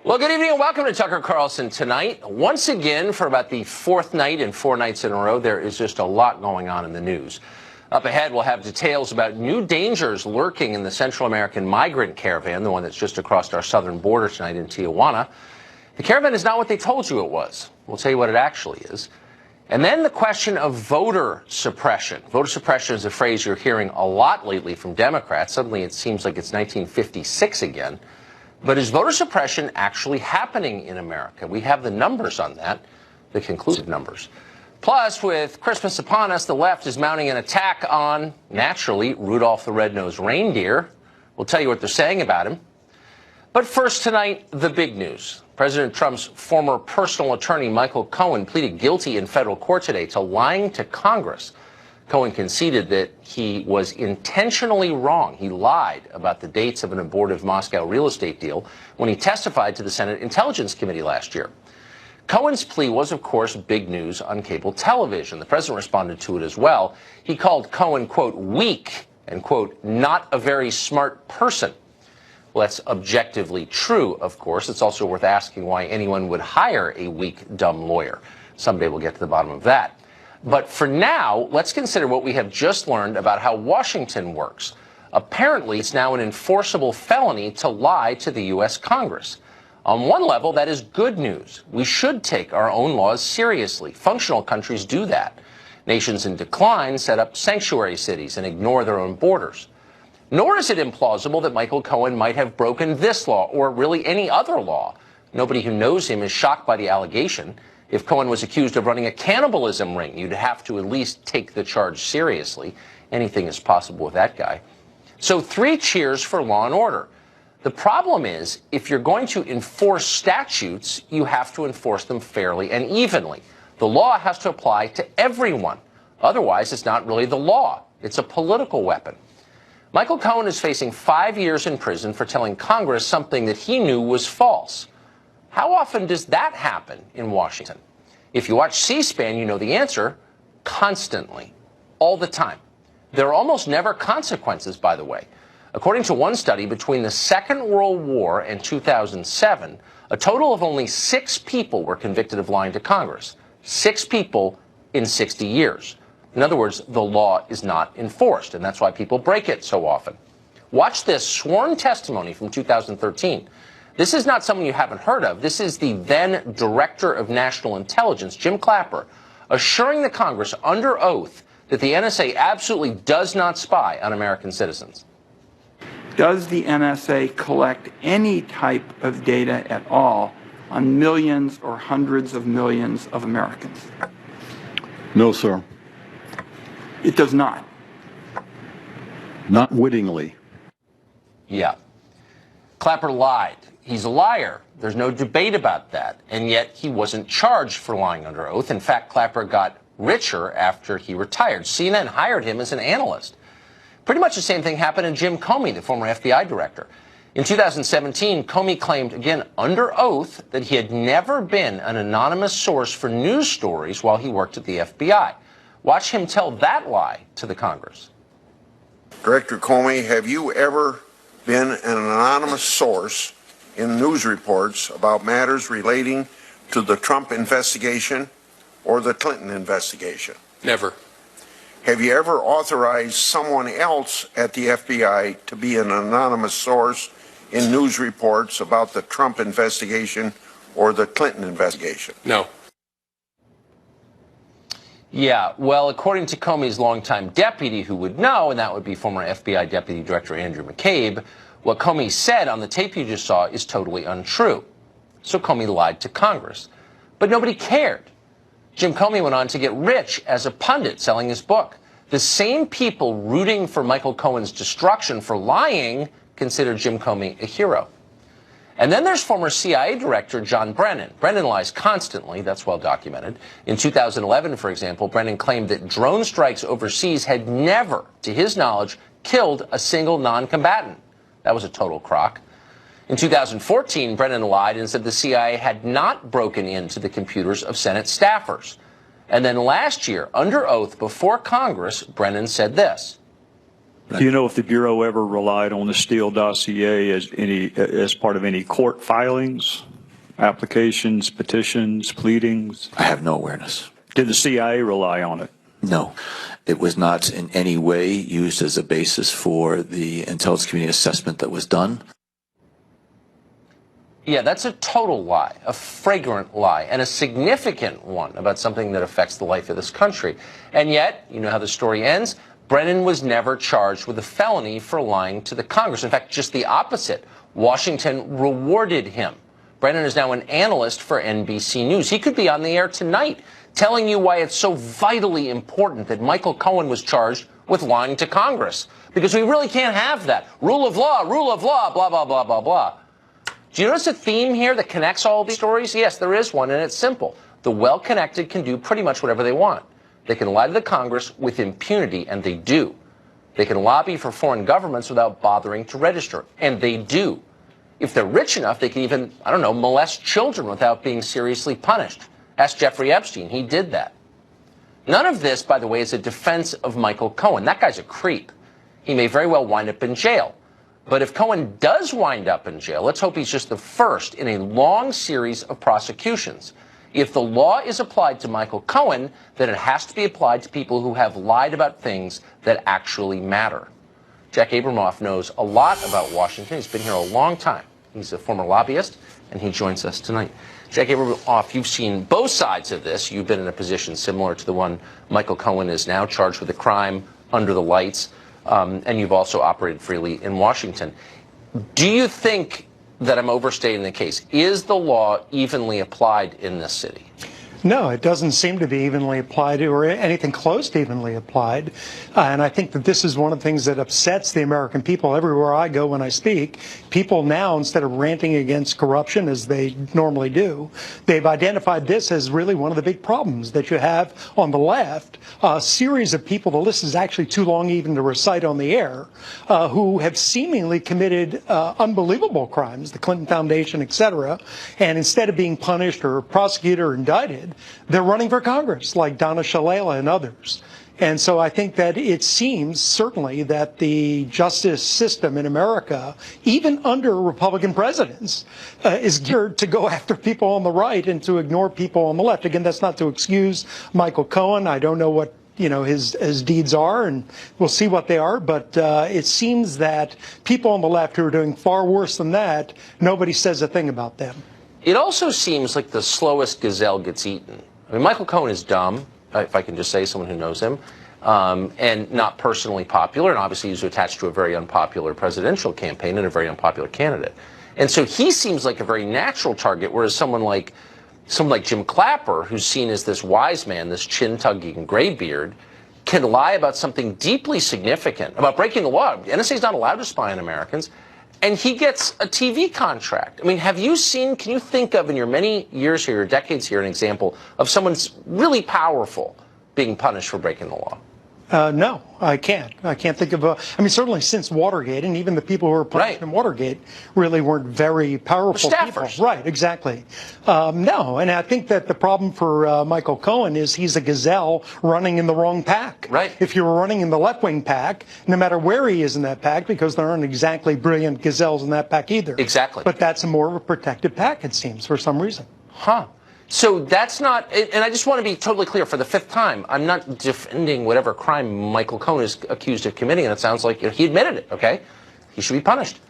Well, good evening and welcome to Tucker Carlson Tonight. Once again, for about the fourth night and 4 nights in a row, there is just a lot going on in the news. Up ahead, we'll have details about new dangers lurking in the Central American migrant caravan, the one that's just across our southern border tonight in Tijuana. The caravan is not what they told you it was. We'll tell you what it actually is. And then the question of voter suppression. Voter suppression is a phrase you're hearing a lot lately from Democrats. Suddenly it seems like it's 1956 again. But is voter suppression actually happening in America? We have the numbers on that, the conclusive numbers. Plus, with Christmas upon us, the left is mounting an attack on, naturally, Rudolph the Red-Nosed Reindeer. We'll tell you what they're saying about him. But first tonight, the big news. President Trump's former personal attorney, Michael Cohen, pleaded guilty in federal court today to lying to Congress. Cohen conceded that he was intentionally wrong. He lied about the dates of an abortive Moscow real estate deal when he testified to the Senate Intelligence Committee last year. Cohen's plea was, of course, big news on cable television. The president responded to it as well. He called Cohen, quote, weak and, quote, not a very smart person. Well, that's objectively true, of course. It's also worth asking why anyone would hire a weak, dumb lawyer. Someday we'll get to the bottom of that. But for now, let's consider what we have just learned about how Washington works. Apparently, it's now an enforceable felony to lie to the U.S. Congress. On one level, that is good news. We should take our own laws seriously. Functional countries do that. Nations in decline set up sanctuary cities and ignore their own borders. Nor is it implausible that Michael Cohen might have broken this law or really any other law. Nobody who knows him is shocked by the allegation. If Cohen was accused of running a cannibalism ring, you'd have to at least take the charge seriously. Anything is possible with that guy. So 3 cheers for law and order. The problem is, if you're going to enforce statutes, you have to enforce them fairly and evenly. The law has to apply to everyone. Otherwise, it's not really the law. It's a political weapon. Michael Cohen is facing 5 years in prison for telling Congress something that he knew was false. How often does that happen in Washington? If you watch C-SPAN, you know the answer. Constantly. All the time. There are almost never consequences, by the way. According to one study, between the Second World War and 2007, a total of only 6 people were convicted of lying to Congress. 6 people in 60 years. In other words, the law is not enforced, and that's why people break it so often. Watch this sworn testimony from 2013. This is not someone you haven't heard of. This is the then Director of National Intelligence, Jim Clapper, assuring the Congress under oath that the NSA absolutely does not spy on American citizens. Does the NSA collect any type of data at all on millions or hundreds of millions of Americans? No, sir. It does not. Not wittingly. Yeah. Clapper lied. He's a liar. There's no debate about that. And yet he wasn't charged for lying under oath. In fact, Clapper got richer after he retired. CNN hired him as an analyst. Pretty much the same thing happened to Jim Comey, the former FBI director. In 2017, Comey claimed, again, under oath, that he had never been an anonymous source for news stories while he worked at the FBI. Watch him tell that lie to the Congress. Director Comey, have you ever been an anonymous source in news reports about matters relating to the Trump investigation or the Clinton investigation? Never. Have you ever authorized someone else at the FBI to be an anonymous source in news reports about the Trump investigation or the Clinton investigation? No. Yeah, well, according to Comey's longtime deputy who would know, and that would be former FBI Deputy Director Andrew McCabe, what Comey said on the tape you just saw is totally untrue. So Comey lied to Congress. But nobody cared. Jim Comey went on to get rich as a pundit selling his book. The same people rooting for Michael Cohen's destruction for lying consider Jim Comey a hero. And then there's former CIA Director John Brennan. Brennan lies constantly. That's well documented. In 2011, for example, Brennan claimed that drone strikes overseas had never, to his knowledge, killed a single non-combatant. That was a total crock. In 2014, Brennan lied and said the CIA had not broken into the computers of Senate staffers. And then last year, under oath before Congress, Brennan said this. Do you know if the Bureau ever relied on the Steele dossier as part of any court filings? applications, petitions, pleadings? I have no awareness. Did the CIA rely on it? No, it was not in any way used as a basis for the intelligence community assessment that was done. Yeah, that's a total lie, a flagrant lie, and a significant one about something that affects the life of this country. And yet, you know how the story ends? Brennan was never charged with a felony for lying to the Congress. In fact, just the opposite. Washington rewarded him. Brennan is now an analyst for NBC News. He could be on the air tonight telling you why it's so vitally important that Michael Cohen was charged with lying to Congress. Because we really can't have that. Rule of law, blah, blah, blah, blah, blah. Do you notice a theme here that connects all these stories? Yes, there is one, and it's simple. The well-connected can do pretty much whatever they want. They can lie to the Congress with impunity, and they do. They can lobby for foreign governments without bothering to register, and they do. If they're rich enough, they can even, molest children without being seriously punished. Ask Jeffrey Epstein. He did that. None of this, by the way, is a defense of Michael Cohen. That guy's a creep. He may very well wind up in jail. But if Cohen does wind up in jail, let's hope he's just the first in a long series of prosecutions. If the law is applied to Michael Cohen, then it has to be applied to people who have lied about things that actually matter. Jack Abramoff knows a lot about Washington. He's been here a long time. He's a former lobbyist, and he joins us tonight. Jack Abramoff, you've seen both sides of this. You've been in a position similar to the one Michael Cohen is now, charged with a crime under the lights. And you've also operated freely in Washington. Do you think that I'm overstating the case? Is the law evenly applied in this city? No, it doesn't seem to be evenly applied or anything close to evenly applied. And I think that this is one of the things that upsets the American people. Everywhere I go when I speak, people now, instead of ranting against corruption as they normally do, they've identified this as really one of the big problems that you have on the left. A series of people, the list is actually too long even to recite on the air, who have seemingly committed unbelievable crimes, the Clinton Foundation, et cetera, and instead of being punished or prosecuted or indicted, they're running for Congress, like Donna Shalala and others. And so I think that it seems certainly that the justice system in America, even under Republican presidents, is geared to go after people on the right and to ignore people on the left. Again, that's not to excuse Michael Cohen. I don't know what his deeds are, and we'll see what they are. But it seems that people on the left who are doing far worse than that, nobody says a thing about them. It also seems like the slowest gazelle gets eaten. I mean, Michael Cohen is dumb, if I can just say, someone who knows him, and not personally popular, and obviously he's attached to a very unpopular presidential campaign and a very unpopular candidate. And so he seems like a very natural target, whereas someone like Jim Clapper, who's seen as this wise man, this chin-tugging graybeard, can lie about something deeply significant, about breaking the law. The NSA is not allowed to spy on Americans. And he gets a TV contract. I mean, can you think of, in your many years here, your decades here, an example of someone's really powerful being punished for breaking the law? No, I can't. I can't think of certainly since Watergate, and even the people who were punished in Watergate really weren't very powerful people. Right, exactly. No, and I think that the problem for Michael Cohen is he's a gazelle running in the wrong pack. Right. If you were running in the left-wing pack, no matter where he is in that pack, because there aren't exactly brilliant gazelles in that pack either. Exactly. But that's a more of a protected pack, it seems, for some reason. Huh. So that's not, and I just want to be totally clear for the fifth time, I'm not defending whatever crime Michael Cohen is accused of committing, and it sounds like he admitted it, okay? He should be punished.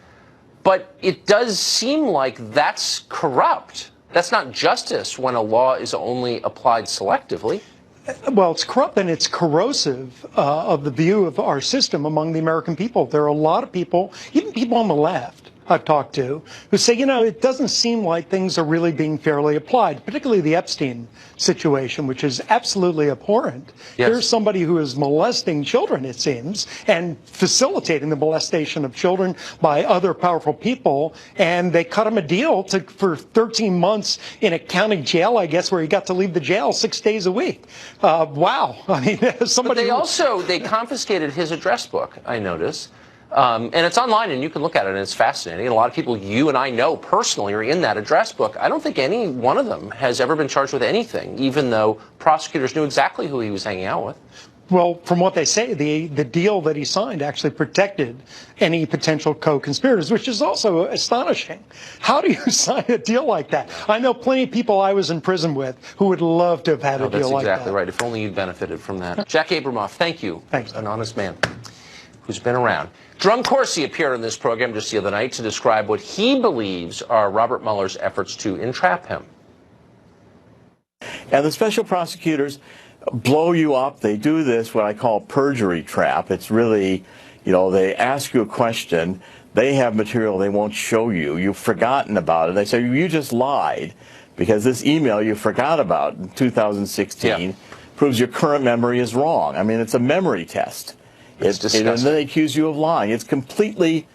But it does seem like that's corrupt. That's not justice when a law is only applied selectively. Well, it's corrupt and it's corrosive of the view of our system among the American people. There are a lot of people, even people on the left, I've talked to, who say, it doesn't seem like things are really being fairly applied, particularly the Epstein situation, which is absolutely abhorrent. Yes. Here's somebody who is molesting children, it seems, and facilitating the molestation of children by other powerful people, and they cut him a deal for 13 months in a county jail, I guess, where he got to leave the jail 6 days a week. Wow. I mean, somebody... But they confiscated his address book, I notice. And it's online, and you can look at it, and it's fascinating. And a lot of people you and I know personally are in that address book. I don't think any one of them has ever been charged with anything, even though prosecutors knew exactly who he was hanging out with. Well, from what they say, the deal that he signed actually protected any potential co-conspirators, which is also astonishing. How do you sign a deal like that? I know plenty of people I was in prison with who would love to have had a deal like that. That's exactly right. If only you benefited from that. Jack Abramoff, thank you. Thanks. An honest man who's been around. Jerome Corsi appeared on this program just the other night to describe what he believes are Robert Mueller's efforts to entrap him. And the special prosecutors blow you up. They do this, what I call perjury trap. It's really, they ask you a question. They have material they won't show you. You've forgotten about it. They say, you just lied because this email you forgot about in 2016 proves your current memory is wrong. I mean, it's a memory test. It's disgusting. And then they accuse you of lying. It's completely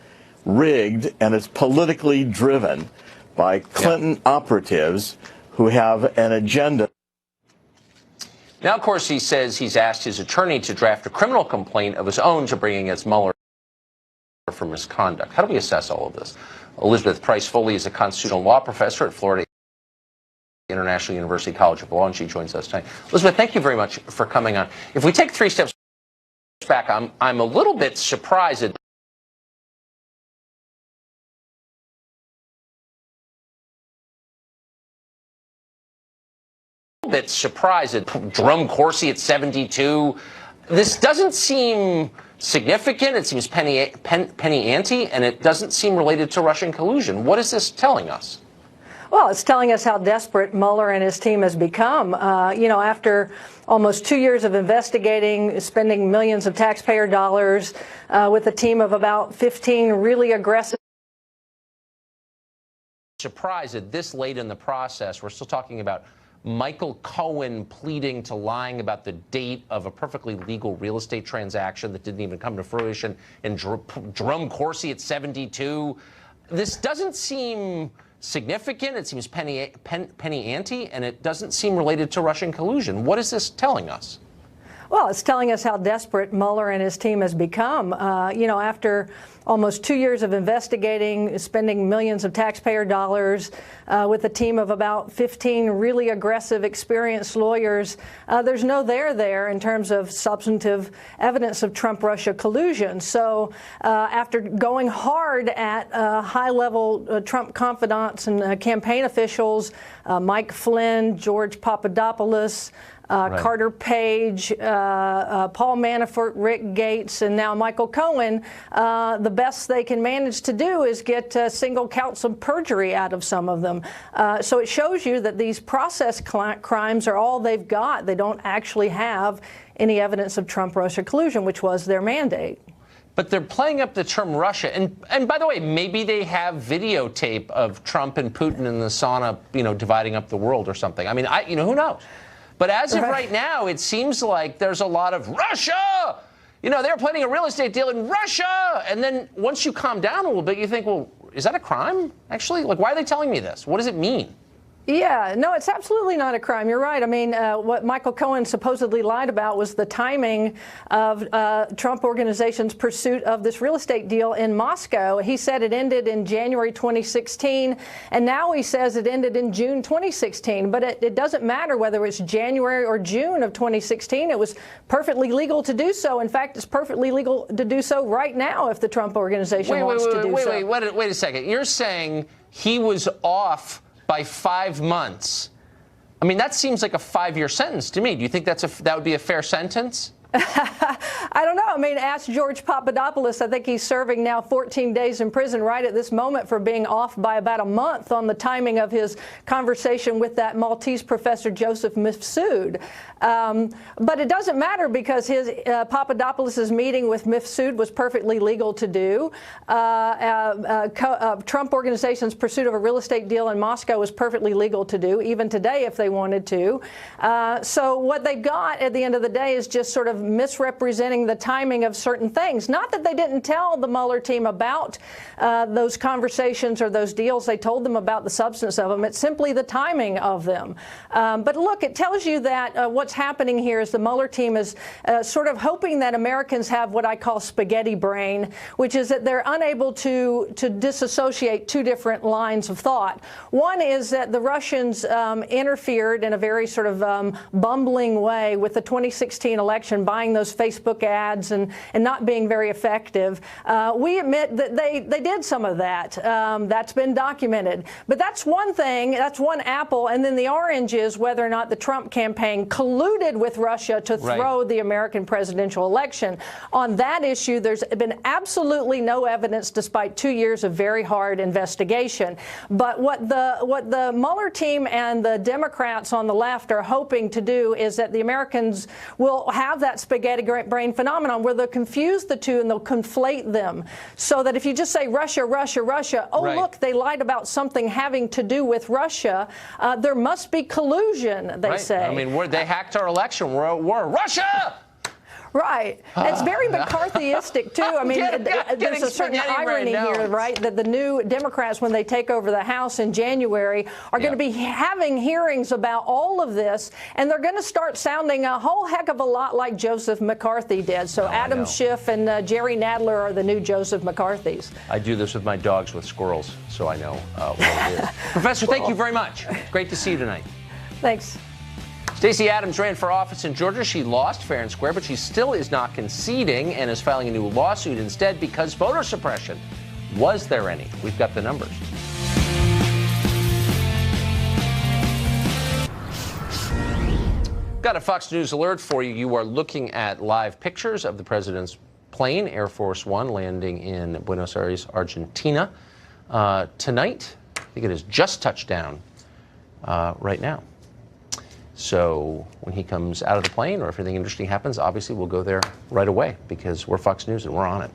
rigged, and it's politically driven by Clinton operatives who have an agenda. Now, of course, he says he's asked his attorney to draft a criminal complaint of his own to bring against Mueller for misconduct. How do we assess all of this? Elizabeth Price Foley is a constitutional law professor at Florida International University College of Law, and she joins us tonight. Elizabeth, thank you very much for coming on. If we take 3 steps back, I'm a little bit surprised at Jerome Corsi at 72. This doesn't seem significant. It seems penny ante, and it doesn't seem related to Russian collusion. What is this telling us? Well, it's telling us how desperate Mueller and his team has become. After almost 2 years of investigating, spending millions of taxpayer dollars with a team of about 15 really aggressive. Surprised that this late in the process, we're still talking about Michael Cohen pleading to lying about the date of a perfectly legal real estate transaction that didn't even come to fruition, and Jerome Corsi at 72. This doesn't seem significant. It seems penny ante, and it doesn't seem related to Russian collusion. What is this telling us? Well, it's telling us how desperate Mueller and his team has become. After almost 2 years of investigating, spending millions of taxpayer dollars with a team of about 15 really aggressive, experienced lawyers, there's no there in terms of substantive evidence of Trump-Russia collusion. So after going hard at high-level Trump confidants and campaign officials, Mike Flynn, George Papadopoulos, Carter Page, Paul Manafort, Rick Gates, and now Michael Cohen, the best they can manage to do is get single counts of perjury out of some of them. So it shows you that these process crimes are all they've got. They don't actually have any evidence of Trump-Russia collusion, which was their mandate. But they're playing up the term Russia. And by the way, maybe they have videotape of Trump and Putin in the sauna, dividing up the world or something. I mean, who knows? But as of right now, it seems like there's a lot of Russia. They're planning a real estate deal in Russia. And then once you calm down a little bit, you think, well, is that a crime? Actually, why are they telling me this? What does it mean? Yeah, no, it's absolutely not a crime. You're right. I mean, what Michael Cohen supposedly lied about was the timing of Trump Organization's pursuit of this real estate deal in Moscow. He said it ended in January 2016, and now he says it ended in June 2016. But it doesn't matter whether it's January or June of 2016. It was perfectly legal to do so. In fact, it's perfectly legal to do so right now if the Trump Organization wants to do so. Wait a second. You're saying he was off by 5 months. I mean, that seems like a 5-year sentence to me. Do you think that would be a fair sentence? I don't know. I mean, ask George Papadopoulos. I think he's serving now 14 days in prison right at this moment for being off by about a month on the timing of his conversation with that Maltese professor, Joseph Mifsud. But it doesn't matter because his Papadopoulos' meeting with Mifsud was perfectly legal to do. Trump Organization's pursuit of a real estate deal in Moscow was perfectly legal to do, even today if they wanted to. So what they've got at the end of the day is just sort of misrepresenting the timing of certain things. Not that they didn't tell the Mueller team about those conversations or those deals. They told them about the substance of them. It's simply the timing of them. But look, it tells you that what's happening here is the Mueller team is sort of hoping that Americans have what I call spaghetti brain, which is that they're unable to disassociate two different lines of thought. One is that the Russians interfered in a very sort of bumbling way with the 2016 election buying those Facebook ads and not being very effective. We admit that they did some of that. That's been documented. But that's one thing. That's one apple. And then the orange is whether or not the Trump campaign colluded with Russia to throw the American presidential election. On that issue, there's been absolutely no evidence despite 2 years of very hard investigation. But what the Mueller team and the Democrats on the left are hoping to do is that the Americans will have that spaghetti brain phenomenon where they'll confuse the two and they'll conflate them, so that if you just say Russia, Russia, Russia, oh, look, they lied about something having to do with Russia, there must be collusion, they say. I mean, they hacked our election. We're at war. Russia! Right. It's very McCarthyistic, too. I mean, there's a certain irony here, right, that the new Democrats, when they take over the House in January, are going to be having hearings about all of this, and they're going to start sounding a whole heck of a lot like Joseph McCarthy did. So Adam Schiff and Jerry Nadler are the new Joseph McCarthys. I do this with my dogs with squirrels, so I know what it is. Professor, thank you very much. Great to see you tonight. Thanks. Stacey Abrams ran for office in Georgia. She lost fair and square, but she still is not conceding and is filing a new lawsuit instead because voter suppression. Was there any? We've got the numbers. Got a Fox News alert for you. You are looking at live pictures of the president's plane, Air Force One, landing in Buenos Aires, Argentina. Tonight, I think it has just touched down right now. So when he comes out of the plane or if anything interesting happens, obviously we'll go there right away because we're Fox News and we're on it.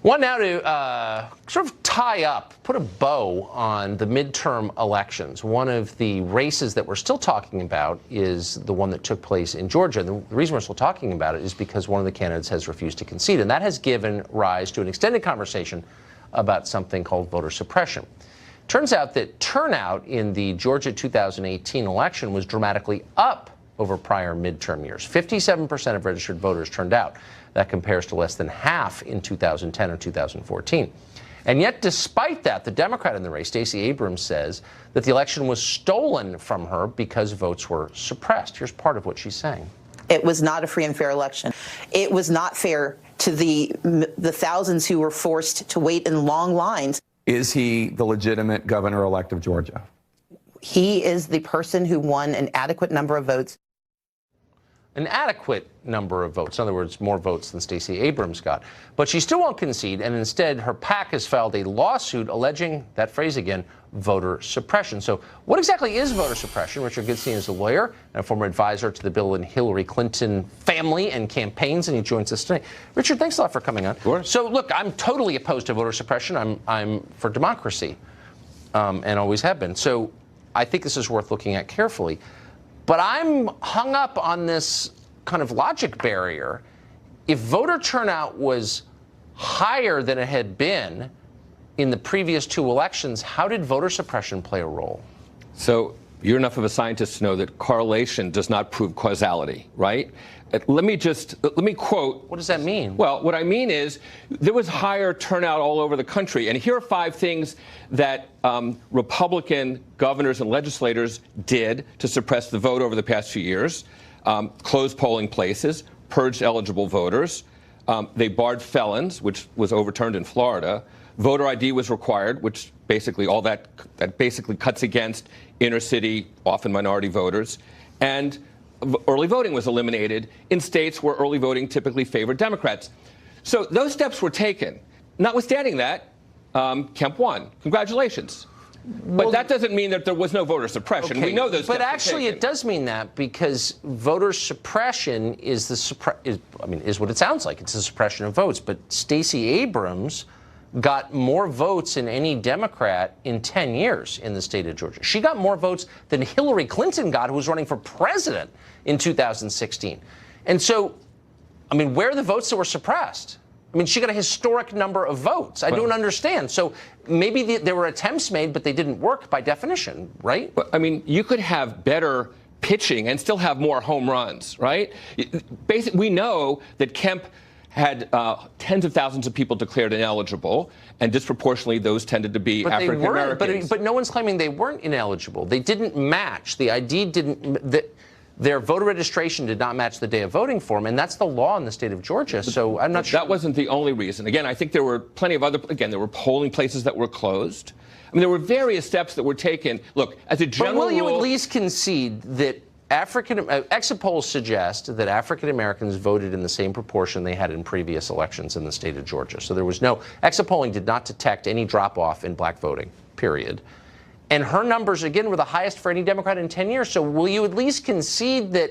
Want now to sort of tie up, put a bow on the midterm elections. One of the races that we're still talking about is the one that took place in Georgia. The reason we're still talking about it is because one of the candidates has refused to concede, and that has given rise to an extended conversation about something called voter suppression. Turns out that turnout in the Georgia 2018 election was dramatically up over prior midterm years. 57% of registered voters turned out. That compares to less than half in 2010 or 2014. And yet, despite that, the Democrat in the race, Stacey Abrams, says that the election was stolen from her because votes were suppressed. Here's part of what she's saying. It was not a free and fair election. It was not fair to the thousands who were forced to wait in long lines. Is he the legitimate governor-elect of Georgia? He is the person who won an adequate number of votes. An adequate number of votes. In other words, more votes than Stacey Abrams got. But she still won't concede, and instead her PAC has filed a lawsuit alleging, that phrase again, voter suppression. So what exactly is voter suppression? Richard Goodstein is a lawyer and a former advisor to the Bill and Hillary Clinton family and campaigns, and he joins us tonight. Richard, thanks a lot for coming on. Sure. So look, I'm totally opposed to voter suppression. I'm for democracy, and always have been. So I think this is worth looking at carefully. But I'm hung up on this kind of logic barrier. If voter turnout was higher than it had been in the previous two elections, how did voter suppression play a role? So you're enough of a scientist to know that correlation does not prove causality, right? Let me quote. What does that mean? Well, what I mean is there was higher turnout all over the country. And here are 5 things that Republican governors and legislators did to suppress the vote over the past few years. Closed polling places, purged eligible voters. They barred felons, which was overturned in Florida. Voter ID was required, which basically that basically cuts against inner city, often minority voters. And early voting was eliminated in states where early voting typically favored Democrats. So those steps were taken. Notwithstanding that, Kemp won. Congratulations. But that doesn't mean that there was no voter suppression. Okay, we know those steps but actually were taken. It does mean that because voter suppression is what it sounds like. It's the suppression of votes. But Stacey Abrams got more votes than any Democrat in 10 years in the state of Georgia. She got more votes than Hillary Clinton got, who was running for president in 2016. And so, I mean, where are the votes that were suppressed? I mean, she got a historic number of votes. I don't understand. So maybe there were attempts made, but they didn't work by definition, right? I mean, you could have better pitching and still have more home runs, right? Basically, we know that Kemp had tens of thousands of people declared ineligible, and disproportionately those tended to be African Americans. But no one's claiming they weren't ineligible. They didn't match. The ID didn't. their voter registration did not match the day of voting form, and that's the law in the state of Georgia. So I'm not sure. That wasn't the only reason. Again, I think there were plenty of other, again, there were polling places that were closed. I mean, there were various steps that were taken. Look, as a general rule. But will you at least concede that exit polls suggest that African Americans voted in the same proportion they had in previous elections in the state of Georgia? So there was no, exit polling did not detect any drop off in black voting, period. And her numbers, again, were the highest for any Democrat in 10 years. So will you at least concede that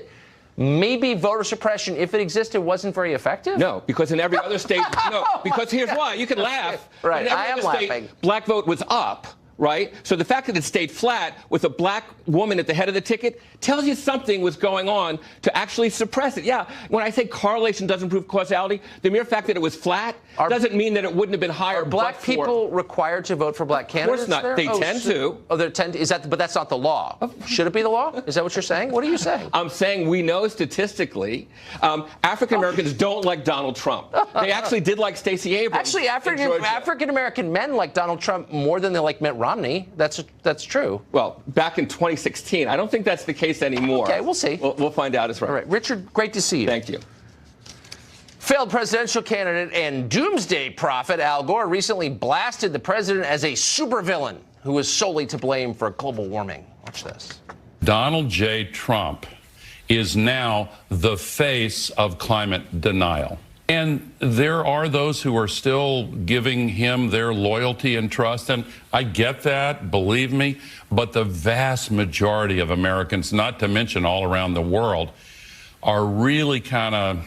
maybe voter suppression, if it existed, wasn't very effective? No, because in every other state, no, because here's why. You can laugh. Right, in every I am other state, laughing. Black vote was up. Right? So the fact that it stayed flat with a black woman at the head of the ticket tells you something was going on to actually suppress it. Yeah, when I say correlation doesn't prove causality, the mere fact that it was flat doesn't mean that it wouldn't have been higher. Are black people required to vote for black candidates? Of course not. They tend to. Oh, they tend to. Is that? But that's not the law. Should it be the law? Is that what you're saying? What are you saying? I'm saying we know statistically African Americans don't like Donald Trump. They actually did like Stacey Abrams. Actually, African American men like Donald Trump more than they like Mitt Romney. That's true. Well, back in 2016, I don't think that's the case anymore. Okay, we'll see. We'll find out as well. All right, Richard, great to see you. Thank you. Failed presidential candidate and doomsday prophet Al Gore recently blasted the president as a supervillain who was solely to blame for global warming. Watch this. Donald J. Trump is now the face of climate denial. And there are those who are still giving him their loyalty and trust, and I get that, believe me, but the vast majority of Americans, not to mention all around the world, are really kind of,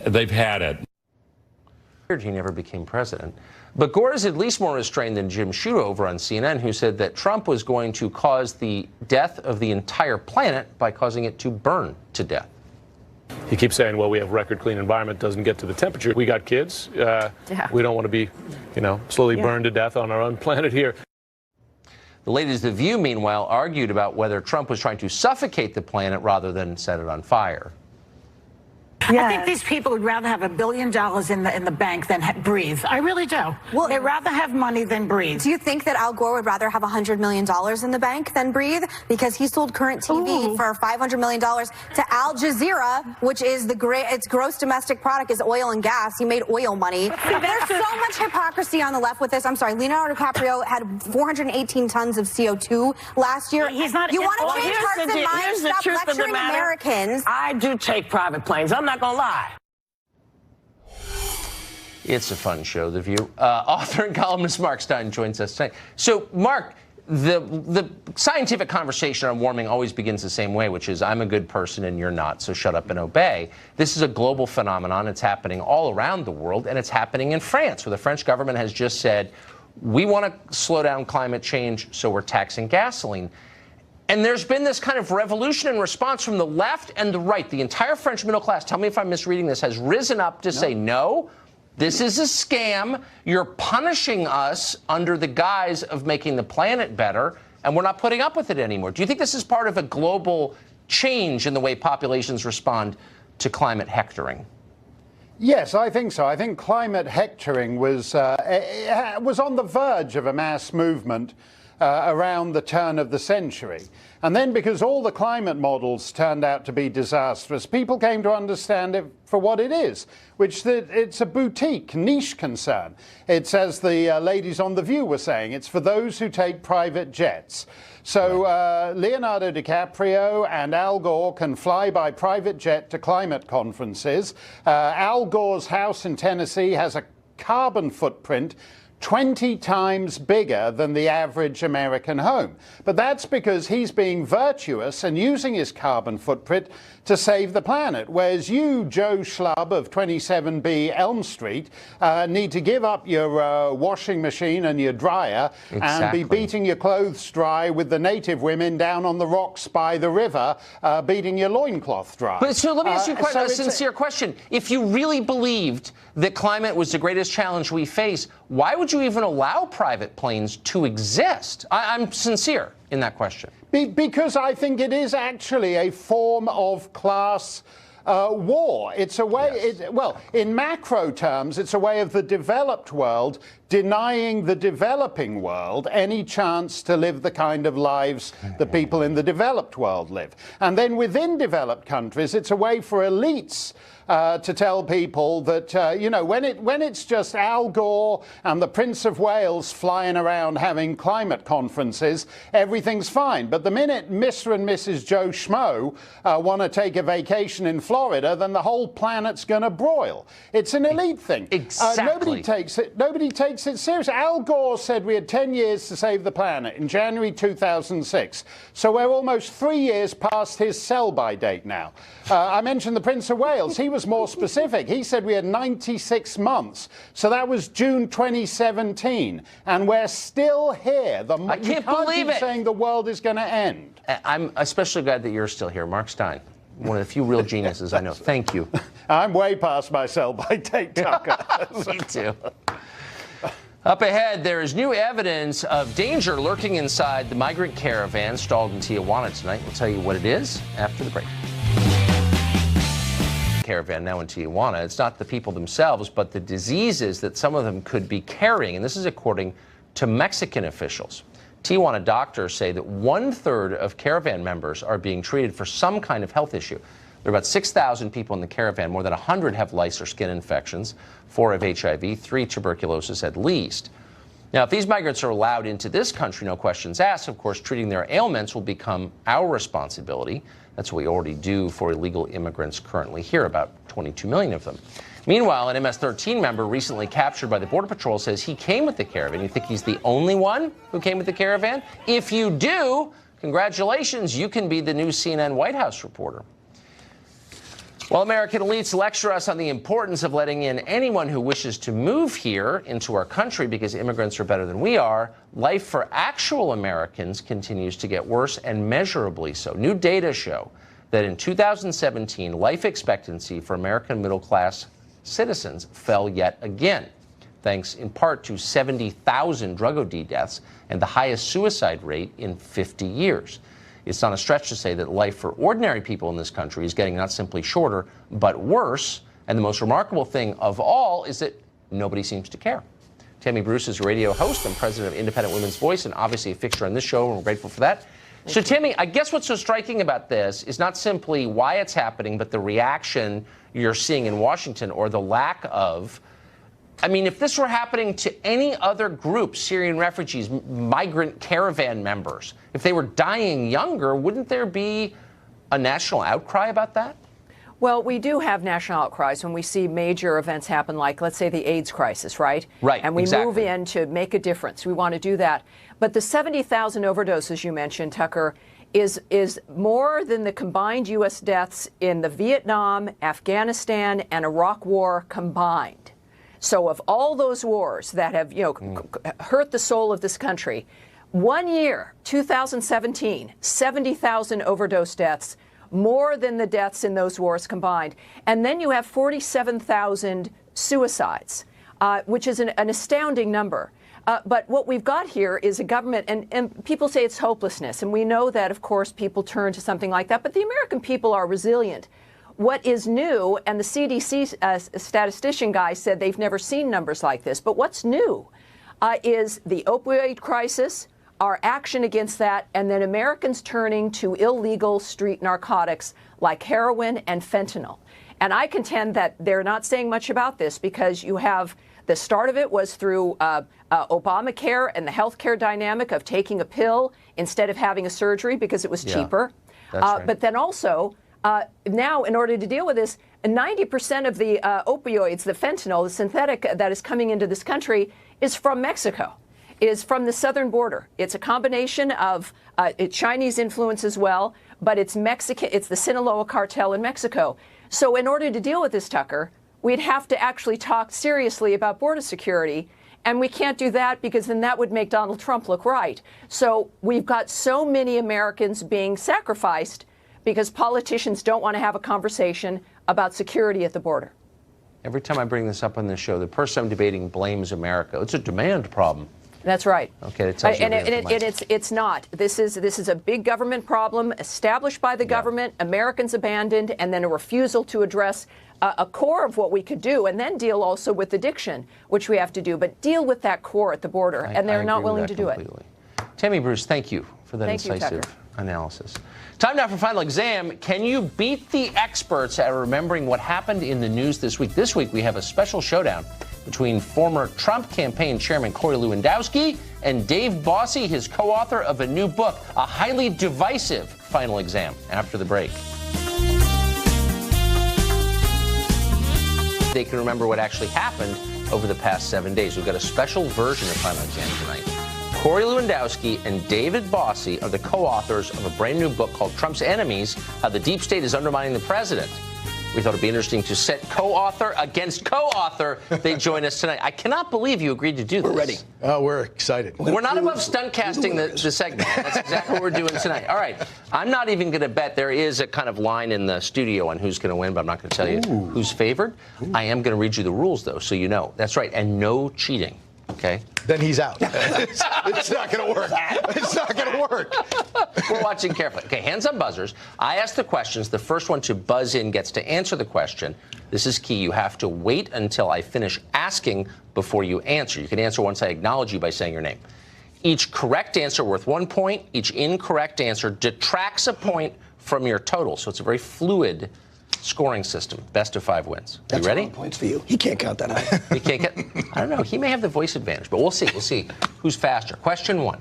they've had it. He never became president. But Gore is at least more restrained than Jim Sciutto over on CNN, who said that Trump was going to cause the death of the entire planet by causing it to burn to death. He keeps saying, well, we have record clean environment, doesn't get to the temperature. We got kids. We don't want to be, slowly burned to death on our own planet here. The ladies of The View, meanwhile, argued about whether Trump was trying to suffocate the planet rather than set it on fire. Yes. I think these people would rather have $1 billion in the bank than breathe. I really do. Well, they'd rather have money than breathe. Do you think that Al Gore would rather have $100 million in the bank than breathe? Because he sold Current TV for $500 million to Al Jazeera, which is its gross domestic product is oil and gas. He made oil money. There's so much hypocrisy on the left with this. I'm sorry, Leonardo DiCaprio had 418 tons of CO2 last year. He's not. You want to change hearts and minds? Stop lecturing Americans. I do take private planes. I'm not gonna lie. It's a fun show, The View. Author and columnist Mark Stein joins us tonight. So, Mark, the scientific conversation on warming always begins the same way, which is I'm a good person and you're not, so shut up and obey. This is a global phenomenon. It's happening all around the world, and it's happening in France, where the French government has just said, we want to slow down climate change, so we're taxing gasoline. And there's been this kind of revolution in response from the left and the right. The entire French middle class, tell me if I'm misreading this, has risen up to say, no, this is a scam. You're punishing us under the guise of making the planet better, and we're not putting up with it anymore. Do you think this is part of a global change in the way populations respond to climate hectoring? Yes, I think so. I think climate hectoring was on the verge of a mass movement around the turn of the century. And then because all the climate models turned out to be disastrous, people came to understand it for what it is, which that it's a boutique, niche concern. It's, as the ladies on The View were saying, it's for those who take private jets. So Leonardo DiCaprio and Al Gore can fly by private jet to climate conferences. Al Gore's house in Tennessee has a carbon footprint 20 times bigger than the average American home. But that's because he's being virtuous and using his carbon footprint to save the planet, whereas you, Joe Schlub of 27B Elm Street, need to give up your washing machine and your dryer and be beating your clothes dry with the native women down on the rocks by the river, beating your loincloth dry. But so let me ask you a sincere question. If you really believed that climate was the greatest challenge we face, why would you even allow private planes to exist? I'm sincere in that question. Because I think it is actually a form of class war. It's a way, well, in macro terms, it's a way of the developed world denying the developing world any chance to live the kind of lives that people in the developed world live. And then within developed countries, it's a way for elites to tell people that, you know, when it's just Al Gore and the Prince of Wales flying around having climate conferences, everything's fine. But the minute Mr. and Mrs. Joe Schmo want to take a vacation in Florida, then the whole planet's going to broil. It's an elite thing. Exactly. Nobody takes it seriously. Al Gore said we had 10 years to save the planet in January 2006. So we're almost 3 years past his sell-by date now. I mentioned the Prince of Wales. He was more specific. He said we had 96 months. So that was June 2017. And we're still here. I can't believe it. Saying the world is going to end. I'm especially glad that you're still here. Mark Stein, one of the few real geniuses I know. Thank you. I'm way past my sell-by date, Tucker. Me too. Up ahead, there is new evidence of danger lurking inside the migrant caravan stalled in Tijuana tonight. We'll tell you what it is after the break. Caravan now in Tijuana. It's not the people themselves, but the diseases that some of them could be carrying. And this is according to Mexican officials. Tijuana doctors say that 1/3 of caravan members are being treated for some kind of health issue. There are about 6,000 people in the caravan. More than 100 have lice or skin infections, 4 have HIV, 3 tuberculosis at least. Now, if these migrants are allowed into this country, no questions asked, of course, treating their ailments will become our responsibility. That's what we already do for illegal immigrants currently here, about 22 million of them. Meanwhile, an MS-13 member recently captured by the Border Patrol says he came with the caravan. You think he's the only one who came with the caravan? If you do, congratulations, you can be the new CNN White House reporter. While American elites lecture us on the importance of letting in anyone who wishes to move here into our country because immigrants are better than we are, life for actual Americans continues to get worse, and measurably so. New data show that in 2017, life expectancy for American middle-class citizens fell yet again, thanks in part to 70,000 drug OD deaths and the highest suicide rate in 50 years. It's not a stretch to say that life for ordinary people in this country is getting not simply shorter, but worse. And the most remarkable thing of all is that nobody seems to care. Tammy Bruce is a radio host and president of Independent Women's Voice, and obviously a fixture on this show, and we're grateful for that. So, Tammy, I guess what's so striking about this is not simply why it's happening, but the reaction you're seeing in Washington, or the lack of. I mean, if this were happening to any other group, Syrian refugees, migrant caravan members, if they were dying younger, wouldn't there be a national outcry about that? Well, we do have national outcries when we see major events happen, like, let's say, the AIDS crisis, right? Right, and we exactly. move in to make a difference. We want to do that. But the 70,000 overdoses you mentioned, Tucker, is more than the combined U.S. deaths in the Vietnam, Afghanistan, and Iraq war combined. So of all those wars that have, hurt the soul of this country, 1 year, 2017, 70,000 overdose deaths, more than the deaths in those wars combined. And then you have 47,000 suicides, which is an astounding number. But what we've got here is a government, and people say it's hopelessness. And we know that, of course, people turn to something like that. But the American people are resilient. What is new, and the CDC statistician guy said they've never seen numbers like this, but what's new is the opioid crisis, our action against that, and then Americans turning to illegal street narcotics like heroin and fentanyl. And I contend that they're not saying much about this because you have the start of it was through Obamacare and the healthcare dynamic of taking a pill instead of having a surgery because it was cheaper. That's right. But then also, now, in order to deal with this, 90% of the opioids, the fentanyl, the synthetic that is coming into this country is from Mexico, is from the southern border. It's a combination of Chinese influence as well, but it's Mexican. It's the Sinaloa cartel in Mexico. So in order to deal with this, Tucker, we'd have to actually talk seriously about border security. And we can't do that because then that would make Donald Trump look right. So we've got so many Americans being sacrificed because politicians don't want to have a conversation about security at the border. Every time I bring this up on this show, the person I'm debating blames America. It's a demand problem. That's right. Okay, that tells you and it's not. This is a big government problem established by the government, Americans abandoned, and then a refusal to address a core of what we could do, and then deal also with addiction, which we have to do, but deal with that core at the border, and they're not willing to do it. Tammy Bruce, thank you for that incisive analysis. Time now for Final Exam. Can you beat the experts at remembering what happened in the news this week? This week we have a special showdown between former Trump campaign chairman Corey Lewandowski and Dave Bossie, his co-author of a new book, a highly divisive Final Exam, after the break. They can remember what actually happened over the past 7 days. We've got a special version of Final Exam tonight. Corey Lewandowski and David Bossie are the co-authors of a brand new book called Trump's Enemies, How the Deep State is Undermining the President. We thought it'd be interesting to set co-author against co-author. They join us tonight. I cannot believe you agreed to do this. We're ready. Oh, we're excited. We're not above stunt casting the segment. That's exactly what we're doing tonight. All right. I'm not even going to bet. There is a kind of line in the studio on who's going to win, but I'm not going to tell you who's favored. I am going to read you the rules, though, so you know. That's right. And no cheating. Okay? Then he's out. It's not going to work. It's not going to work. We're watching carefully. Okay, hands on buzzers. I ask the questions. The first one to buzz in gets to answer the question. This is key. You have to wait until I finish asking before you answer. You can answer once I acknowledge you by saying your name. Each correct answer worth 1 point. Each incorrect answer detracts a point from your total. So it's a very fluid scoring system. Best of 5 wins. That's you ready? Points for you. He can't count that high. He can't get. I don't know. He may have the voice advantage, but we'll see. We'll see who's faster. Question 1.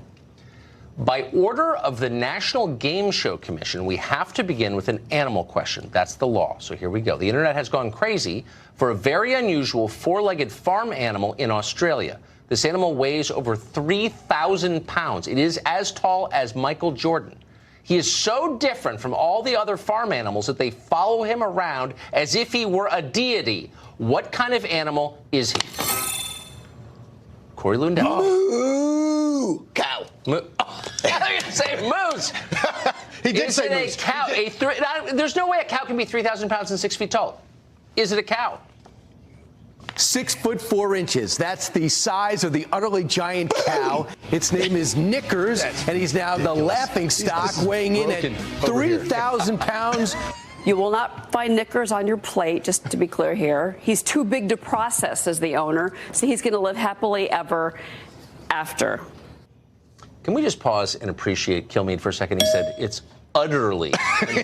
By order of the National Game Show Commission, we have to begin with an animal question. That's the law. So here we go. The internet has gone crazy for a very unusual 4-legged farm animal in Australia. This animal weighs over 3,000 pounds. It is as tall as Michael Jordan. He is so different from all the other farm animals that they follow him around as if he were a deity. What kind of animal is he? Corey Lewandowski. Moo! Cow. I thought you were going to say moose. He did say moose. Is it a cow? There's no way a cow can be 3,000 pounds and 6 feet tall. Is it a cow? 6 foot 4 inches. That's the size of the utterly giant cow. Its name is Knickers, and he's now the laughing stock, weighing in at 3,000 pounds. You will not find Knickers on your plate, just to be clear here. He's too big to process as the owner, so he's going to live happily ever after. Can we just pause and appreciate Kilmeade for a second? He said it's utterly.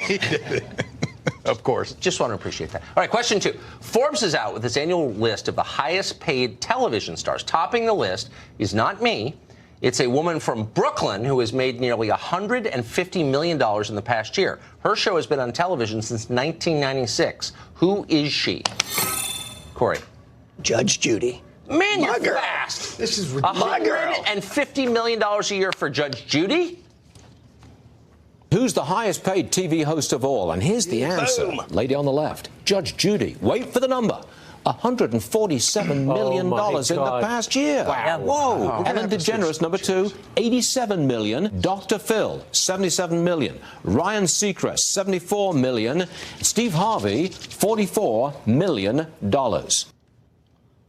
He did. Of course. Just want to appreciate that. All right, question 2. Forbes is out with its annual list of the highest paid television stars. Topping the list is not me. It's a woman from Brooklyn who has made nearly $150 million in the past year. Her show has been on television since 1996. Who is she? Corey. Judge Judy. Man, you're fast. This is ridiculous. $150 million a year for Judge Judy? Who's the highest paid TV host of all? And here's the answer. Lady on the left, Judge Judy. Wait for the number. $147 million in the past year. Wow. Whoa. Wow. Ellen DeGeneres, number 2, $87 million. Dr. Phil, $77 million. Ryan Seacrest, $74 million. Steve Harvey, $44 million.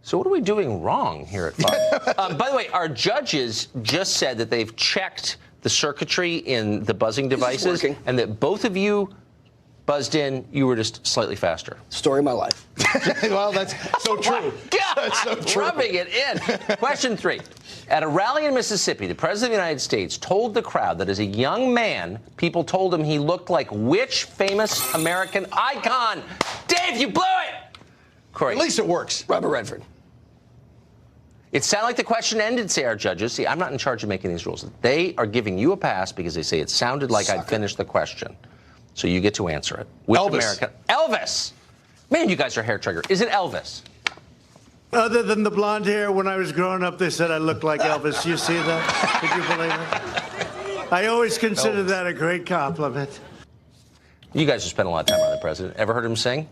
So what are we doing wrong here at Fox? By the way, our judges just said that they've checked the circuitry in the buzzing devices, and that both of you buzzed in, you were just slightly faster. Story of my life. Well, that's so true. God, that's so true. Rubbing it in. Question 3. At a rally in Mississippi, the President of the United States told the crowd that as a young man, people told him he looked like which famous American icon? Dave, you blew it! Corey. At least it works. Robert Redford. It sounded like the question ended, say our judges. See, I'm not in charge of making these rules. They are giving you a pass because they say it sounded like I'd finished the question. So you get to answer it. Which Elvis. American? Elvis! Man, you guys are hair trigger. Is it Elvis? Other than the blonde hair, when I was growing up, they said I looked like Elvis. You see that? Could you believe it? I always consider that a great compliment. You guys have spent a lot of time on the president. Ever heard him sing?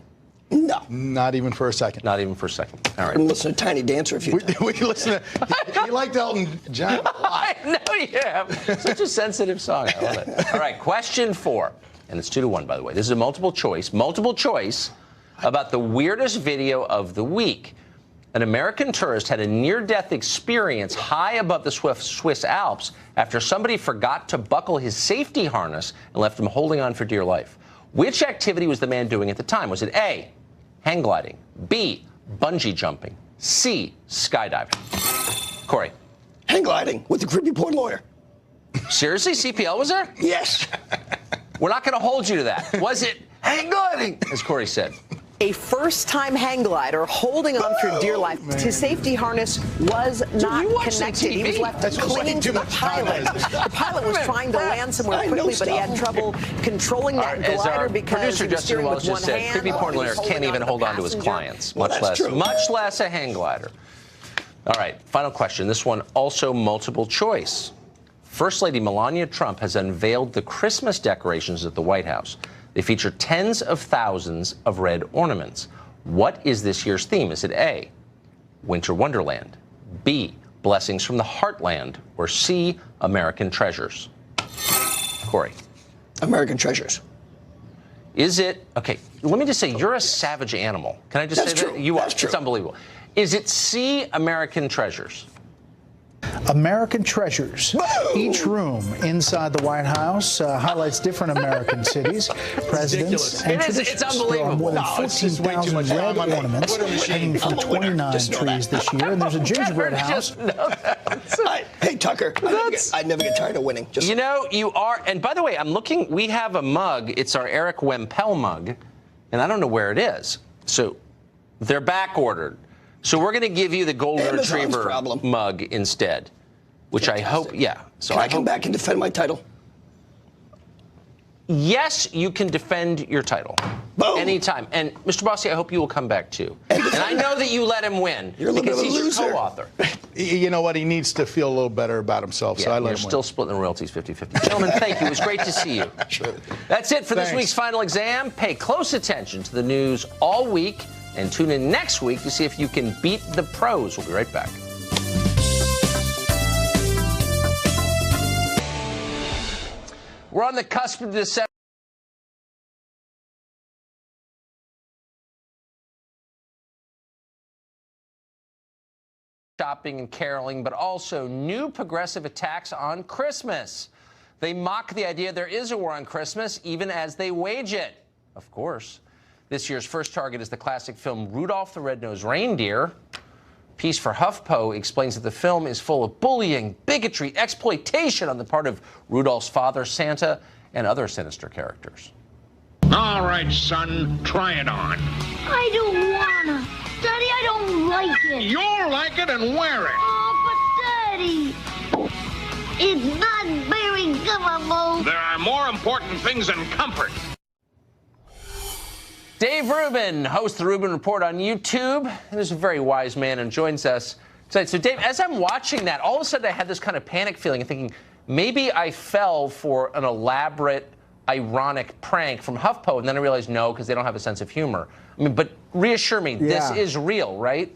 No. Not even for a second. Not even for a second. All right. We listen to Tiny Dancer a few times. We listen to, you liked Elton John a lot. I know you have. Such a sensitive song. I love it. All right, question 4. And it's 2-1, by the way. This is a multiple choice about the weirdest video of the week. An American tourist had a near-death experience high above the Swiss Alps after somebody forgot to buckle his safety harness and left him holding on for dear life. Which activity was the man doing at the time? Was it A, hang gliding, B, bungee jumping, C, skydiving? Corey. Hang gliding with the creepy porn lawyer. Seriously? CPL was there? Yes. We're not going to hold you to that. Was it hang gliding, as Corey said? A first-time hang glider holding on for dear life. His safety harness was not connected. He was left clinging to the pilot. The pilot was trying to land somewhere quickly, but he had trouble controlling that glider because he was steering with one hand. Creepy porn lawyer can't even hold on to his clients, much less a hang glider. All right, final question. This one also multiple choice. First Lady Melania Trump has unveiled the Christmas decorations at the White House. They feature tens of thousands of red ornaments. What is this year's theme? Is it A, Winter Wonderland, B, Blessings from the Heartland, or C, American Treasures? Corey. American Treasures. Is it, okay, let me just say, you're a savage animal. Can I just say that? You are. It's unbelievable. Is it C, American Treasures? American Treasures. Each room inside the White House highlights different American cities, presidents, and traditions. It's unbelievable. There are more than 14,000 red ornaments hanging from 29 trees this year, and there's a gingerbread house. Hey, Tucker, I never get tired of winning. You know, you are, and by the way, I'm looking, we have a mug. It's our Eric Wempel mug, and I don't know where it is. So they're back ordered. So we're going to give you the Golden Retriever mug instead, which I hope, So Can I come back and defend my title? Yes, you can defend your title. Boom. Anytime. And Mr. Bossy, I hope you will come back too. And I know that you let him win. You're a little bit of a loser. He's your co-author. You know what? He needs to feel a little better about himself, so I let him win. You're still splitting the royalties 50-50. Gentlemen, thank you. It was great to see you. That's it for this week's Final Exam. Pay close attention to the news all week. And tune in next week to see if you can beat the pros. We'll be right back. We're on the cusp of December. Shopping and caroling, but also new progressive attacks on Christmas. They mock the idea there is a war on Christmas, even as they wage it. Of course. This year's first target is the classic film Rudolph the Red-Nosed Reindeer. Piece for HuffPo explains that the film is full of bullying, bigotry, exploitation on the part of Rudolph's father, Santa, and other sinister characters. All right, son, try it on. I don't wanna. Daddy, I don't like it. You'll like it and wear it. Oh, but Daddy, it's not very comfortable. There are more important things than comfort. Dave Rubin hosts the Rubin Report on YouTube. He's a very wise man and joins us tonight. So, Dave, as I'm watching that, all of a sudden I had this kind of panic feeling and thinking, maybe I fell for an elaborate, ironic prank from HuffPo, and then I realized no, because they don't have a sense of humor. I mean, but reassure me, this is real, right?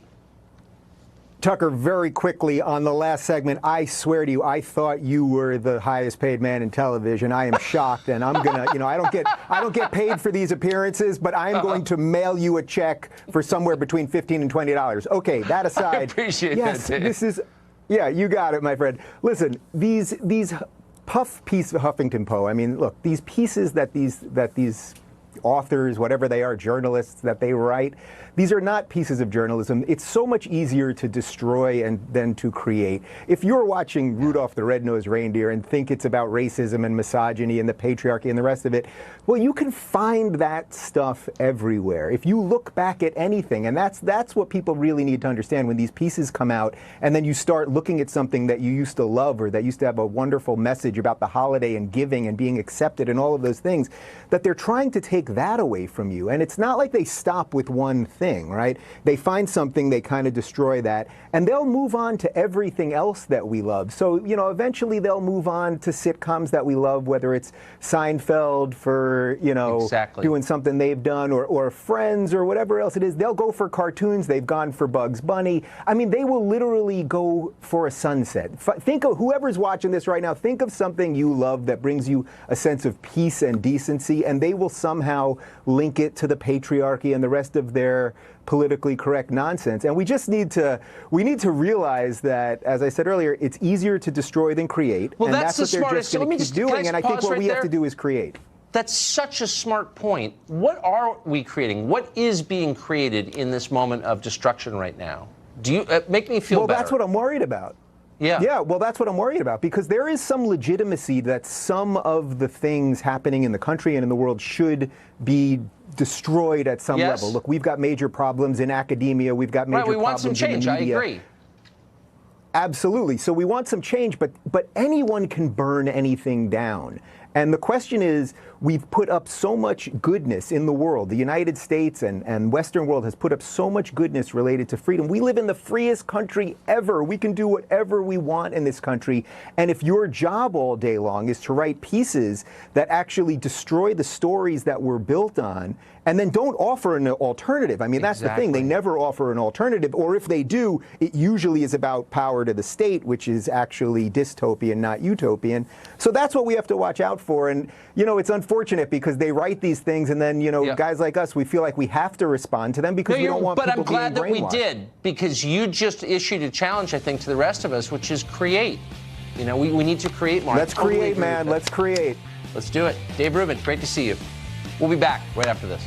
Tucker, very quickly on the last segment, I swear to you, I thought you were the highest paid man in television. I am shocked, and I'm gonna, I don't get paid for these appearances, but I am going to mail you a check for somewhere between $15 and $20. Okay, that aside, I appreciate that, Dave. This is, you got it, my friend. Listen, these puff piece of Huffington Post. I mean, look, these pieces that these authors, whatever they are, journalists that they write, these are not pieces of journalism. It's so much easier to destroy than to create. If you're watching Rudolph the Red-Nosed Reindeer and think it's about racism and misogyny and the patriarchy and the rest of it, well, you can find that stuff everywhere. If you look back at anything, and that's what people really need to understand when these pieces come out, and then you start looking at something that you used to love or that used to have a wonderful message about the holiday and giving and being accepted and all of those things, that they're trying to take that away from you. And it's not like they stop with one thing, right? They find something, they kind of destroy that, and they'll move on to everything else that we love. So, eventually they'll move on to sitcoms that we love, whether it's Seinfeld for, doing something they've done, or Friends or whatever else it is. They'll go for cartoons. They've gone for Bugs Bunny. I mean, they will literally go for a sunset. Think of whoever's watching this right now, think of something you love that brings you a sense of peace and decency, and they will somehow somehow link it to the patriarchy and the rest of their politically correct nonsense. And we just need to realize that, as I said earlier, it's easier to destroy than create. Well, and that's what the they're smartest. just going to keep doing. And I think what we have to do is create. That's such a smart point. What are we creating? What is being created in this moment of destruction right now? Do you make me feel better? Well, that's what I'm worried about. Yeah, well, that's what I'm worried about, because there is some legitimacy that some of the things happening in the country and in the world should be destroyed at some level. Look, we've got major problems in academia. We've got major problems in the media. We want some change. I agree. Absolutely. So we want some change, but anyone can burn anything down. And the question is, we've put up so much goodness in the world. The United States and Western world has put up so much goodness related to freedom. We live in the freest country ever. We can do whatever we want in this country. And if your job all day long is to write pieces that actually destroy the stories that we're built on, and then don't offer an alternative. I mean, that's the thing. They never offer an alternative. Or if they do, it usually is about power to the state, which is actually dystopian, not utopian. So that's what we have to watch out for. And, you know, it's unfortunate because they write these things and then, you know, guys like us, we feel like we have to respond to them because we don't want people being brainwashed. But I'm glad that we did, because you just issued a challenge, I think, to the rest of us, which is create. You know, we need to create more. Let's create, man. Let's create. Let's do it. Dave Rubin, great to see you. We'll be back right after this.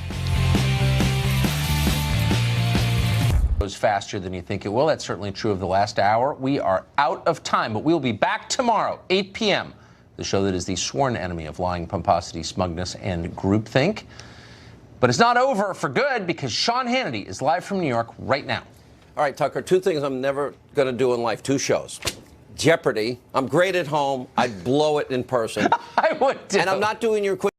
Goes faster than you think it will. That's certainly true of the last hour. We are out of time, but we'll be back tomorrow, 8 p.m. The show that is the sworn enemy of lying, pomposity, smugness, and groupthink. But it's not over for good, because Sean Hannity is live from New York right now. All right, Tucker, two things I'm never going to do in life, two shows. Jeopardy. I'm great at home. I'd blow it in person. I would too. And I'm not doing your quiz.